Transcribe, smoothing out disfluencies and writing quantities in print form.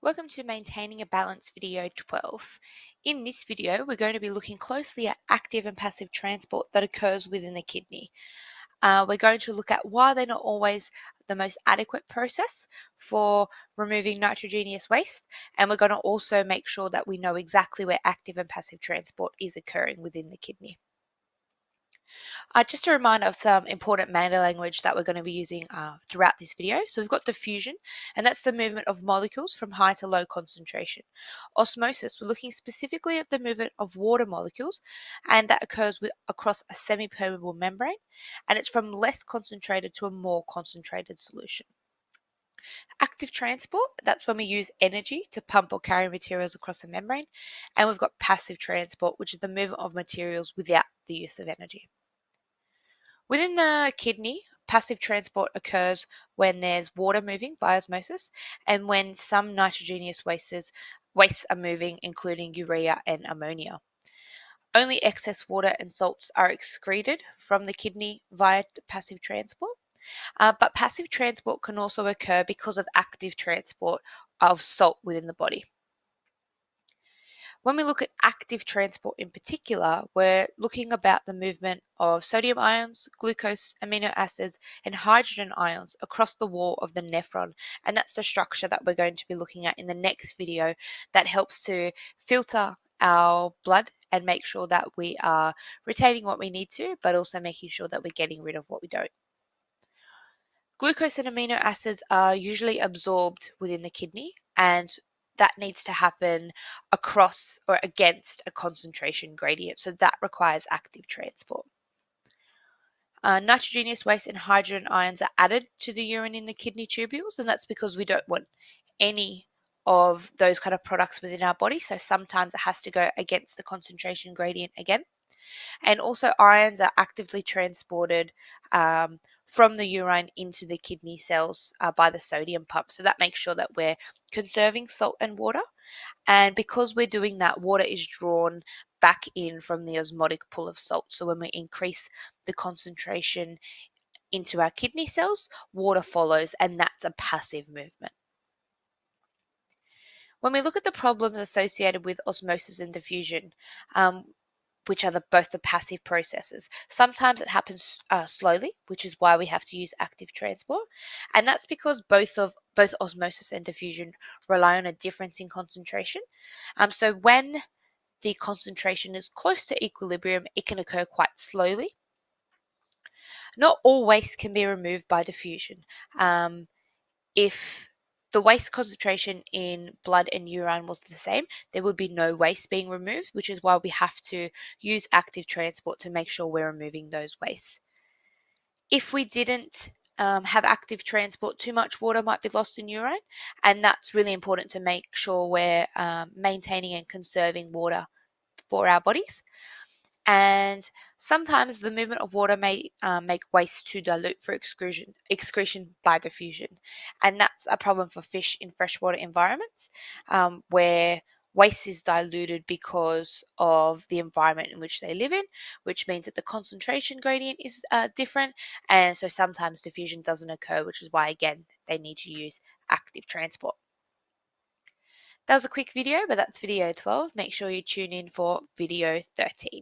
Welcome to Maintaining a Balance video 12. In this video, we're going to be looking closely at active and passive transport that occurs within the kidney. We're going to look at why they're not always the most adequate process for removing nitrogenous waste, and we're going to also make sure that we know exactly where active and passive transport is occurring within the kidney. Just a reminder of some important meta language that we're going to be using throughout this video. So we've got diffusion, and that's the movement of molecules from high to low concentration. Osmosis, we're looking specifically at the movement of water molecules, and that occurs across a semi-permeable membrane, and it's from less concentrated to a more concentrated solution. Active transport, that's when we use energy to pump or carry materials across a membrane, and we've got passive transport, which is the movement of materials without the use of energy. Within the kidney, passive transport occurs when there's water moving by osmosis and when some nitrogenous wastes are moving, including urea and ammonia. Only excess water and salts are excreted from the kidney via passive transport, but passive transport can also occur because of active transport of salt within the body. When we look at active transport in particular, we're looking about the movement of sodium ions, glucose, amino acids, and hydrogen ions across the wall of the nephron. And that's the structure that we're going to be looking at in the next video that helps to filter our blood and make sure that we are retaining what we need to, but also making sure that we're getting rid of what we don't. Glucose and amino acids are usually absorbed within the kidney, and that needs to happen across or against a concentration gradient. So that requires active transport. Nitrogenous waste and hydrogen ions are added to the urine in the kidney tubules, and that's because we don't want any of those kind of products within our body. So sometimes it has to go against the concentration gradient again. And also ions are actively transported from the urine into the kidney cells by the sodium pump. So that makes sure that we're conserving salt and water. And because we're doing that, water is drawn back in from the osmotic pull of salt. So when we increase the concentration into our kidney cells, water follows, and that's a passive movement. When we look at the problems associated with osmosis and diffusion, which are both the passive processes. Sometimes it happens slowly, which is why we have to use active transport, and that's because both osmosis and diffusion rely on a difference in concentration. So when the concentration is close to equilibrium, it can occur quite slowly. Not all waste can be removed by diffusion. If the waste concentration in blood and urine was the same, there would be no waste being removed, which is why we have to use active transport to make sure we're removing those wastes. If we didn't have active transport, too much water might be lost in urine, and that's really important to make sure we're maintaining and conserving water for our bodies. And sometimes the movement of water may make waste too dilute for excretion by diffusion. And that's a problem for fish in freshwater environments where waste is diluted because of the environment in which they live in, which means that the concentration gradient is different. And so sometimes diffusion doesn't occur, which is why, again, they need to use active transport. That was a quick video, but that's video 12. Make sure you tune in for video 13.